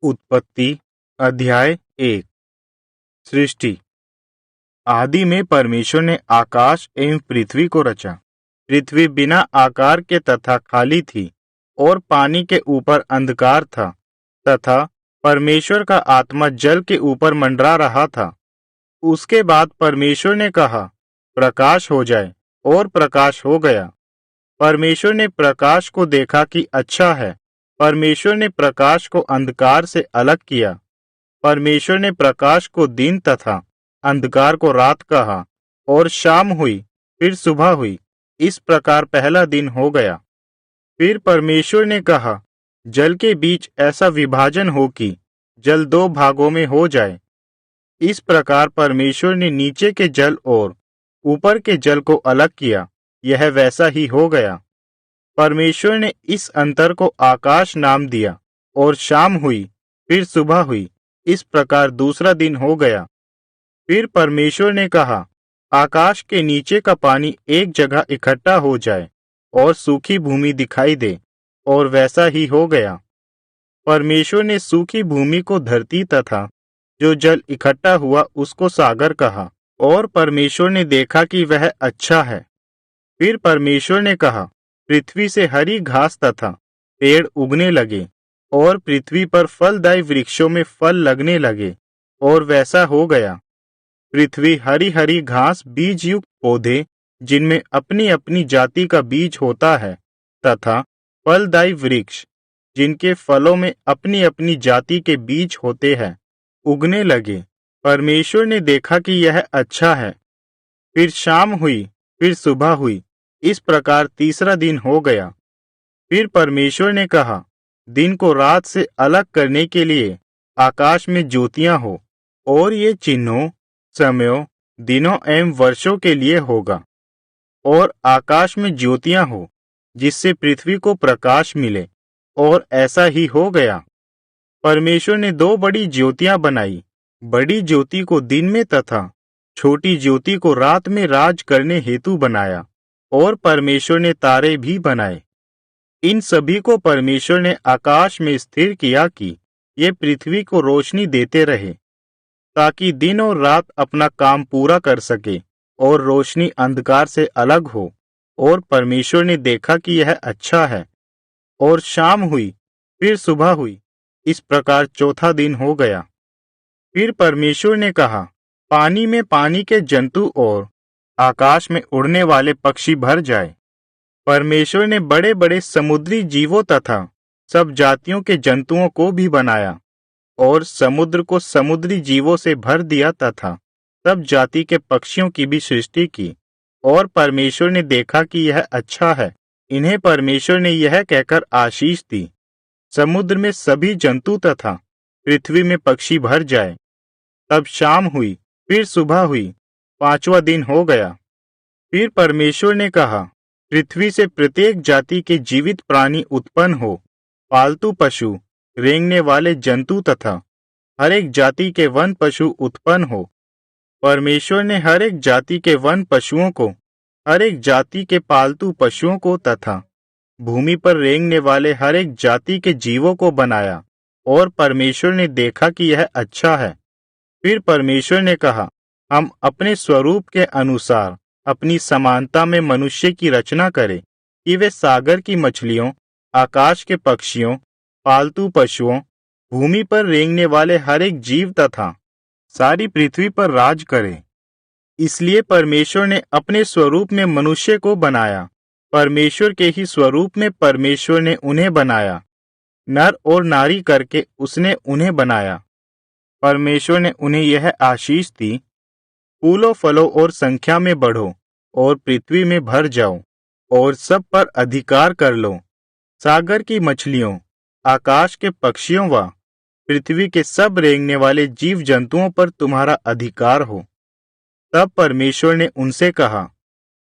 उत्पत्ति अध्याय 1। सृष्टि। आदि में परमेश्वर ने आकाश एवं पृथ्वी को रचा। पृथ्वी बिना आकार के तथा खाली थी और पानी के ऊपर अंधकार था तथा परमेश्वर का आत्मा जल के ऊपर मंडरा रहा था। उसके बाद परमेश्वर ने कहा, प्रकाश हो जाए, और प्रकाश हो गया। परमेश्वर ने प्रकाश को देखा कि अच्छा है। परमेश्वर ने प्रकाश को अंधकार से अलग किया। परमेश्वर ने प्रकाश को दिन तथा अंधकार को रात कहा, और शाम हुई, फिर सुबह हुई। इस प्रकार पहला दिन हो गया। फिर परमेश्वर ने कहा, जल के बीच ऐसा विभाजन हो कि जल दो भागों में हो जाए। इस प्रकार परमेश्वर ने नीचे के जल और ऊपर के जल को अलग किया। यह वैसा ही हो गया। परमेश्वर ने इस अंतर को आकाश नाम दिया, और शाम हुई, फिर सुबह हुई। इस प्रकार दूसरा दिन हो गया। फिर परमेश्वर ने कहा, आकाश के नीचे का पानी एक जगह इकट्ठा हो जाए और सूखी भूमि दिखाई दे, और वैसा ही हो गया। परमेश्वर ने सूखी भूमि को धरती तथा जो जल इकट्ठा हुआ उसको सागर कहा, और परमेश्वर ने देखा कि वह अच्छा है। फिर परमेश्वर ने कहा, पृथ्वी से हरी घास तथा पेड़ उगने लगे, और पृथ्वी पर फलदायी वृक्षों में फल लगने लगे, और वैसा हो गया। पृथ्वी हरी हरी घास बीज युक्त पौधे जिनमें अपनी अपनी जाति का बीज होता है तथा फलदायी वृक्ष जिनके फलों में अपनी अपनी जाति के बीज होते हैं उगने लगे। परमेश्वर ने देखा कि यह अच्छा है। फिर शाम हुई, फिर सुबह हुई। इस प्रकार तीसरा दिन हो गया। फिर परमेश्वर ने कहा, दिन को रात से अलग करने के लिए आकाश में ज्योतियां हो, और ये चिन्हों, समयों, दिनों एवं वर्षों के लिए होगा। और आकाश में ज्योतियां हो, जिससे पृथ्वी को प्रकाश मिले, और ऐसा ही हो गया। परमेश्वर ने दो बड़ी ज्योतियां बनाई, बड़ी ज्योति को दिन में तथा छोटी ज्योति को रात में राज करने हेतु बनाया। और परमेश्वर ने तारे भी बनाए। इन सभी को परमेश्वर ने आकाश में स्थिर किया कि ये पृथ्वी को रोशनी देते रहे, ताकि दिन और रात अपना काम पूरा कर सके, और रोशनी अंधकार से अलग हो। और परमेश्वर ने देखा कि यह अच्छा है। और शाम हुई, फिर सुबह हुई। इस प्रकार चौथा दिन हो गया। फिर परमेश्वर ने कहा, पानी में पानी के जंतु और आकाश में उड़ने वाले पक्षी भर जाए। परमेश्वर ने बड़े बड़े समुद्री जीवों तथा सब जातियों के जंतुओं को भी बनाया, और समुद्र को समुद्री जीवों से भर दिया तथा सब जाति के पक्षियों की भी सृष्टि की। और परमेश्वर ने देखा कि यह अच्छा है। इन्हें परमेश्वर ने यह कहकर आशीष दी, समुद्र में सभी जंतु तथा पृथ्वी में पक्षी भर जाए। तब शाम हुई, फिर सुबह हुई। पांचवा दिन हो गया। फिर परमेश्वर ने कहा, पृथ्वी से प्रत्येक जाति के जीवित प्राणी उत्पन्न हो, पालतू पशु, रेंगने वाले जंतु तथा हर एक जाति के वन पशु उत्पन्न हो। परमेश्वर ने हर एक जाति के वन पशुओं को, हर एक जाति के पालतू पशुओं को तथा भूमि पर रेंगने वाले हर एक जाति के जीवों को बनाया। और परमेश्वर ने देखा कि यह अच्छा है। फिर परमेश्वर ने कहा, हम अपने स्वरूप के अनुसार अपनी समानता में मनुष्य की रचना करें, कि वे सागर की मछलियों, आकाश के पक्षियों, पालतू पशुओं, भूमि पर रेंगने वाले हर एक जीव तथा सारी पृथ्वी पर राज करें। इसलिए परमेश्वर ने अपने स्वरूप में मनुष्य को बनाया। परमेश्वर के ही स्वरूप में परमेश्वर ने उन्हें बनाया, नर और नारी करके उसने उन्हें बनाया। परमेश्वर ने उन्हें यह आशीष दी, फूलों फलों और संख्या में बढ़ो, और पृथ्वी में भर जाओ, और सब पर अधिकार कर लो। सागर की मछलियों, आकाश के पक्षियों व पृथ्वी के सब रेंगने वाले जीव जंतुओं पर तुम्हारा अधिकार हो। तब परमेश्वर ने उनसे कहा,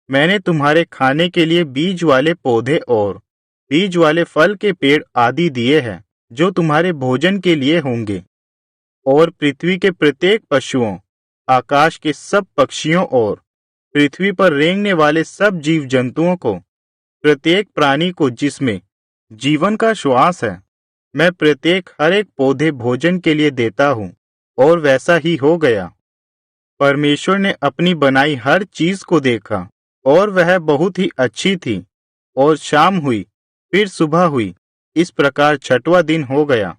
मैंने तुम्हारे खाने के लिए बीज वाले पौधे और बीज वाले फल के पेड़ आदि दिए हैं, जो तुम्हारे भोजन के लिए होंगे। और पृथ्वी के प्रत्येक पशुओं, आकाश के सब पक्षियों और पृथ्वी पर रेंगने वाले सब जीव जंतुओं को, प्रत्येक प्राणी को जिसमें जीवन का श्वास है, मैं प्रत्येक हर एक पौधे भोजन के लिए देता हूँ, और वैसा ही हो गया। परमेश्वर ने अपनी बनाई हर चीज को देखा और वह बहुत ही अच्छी थी। और शाम हुई, फिर सुबह हुई, इस प्रकार छठवां दिन हो गया।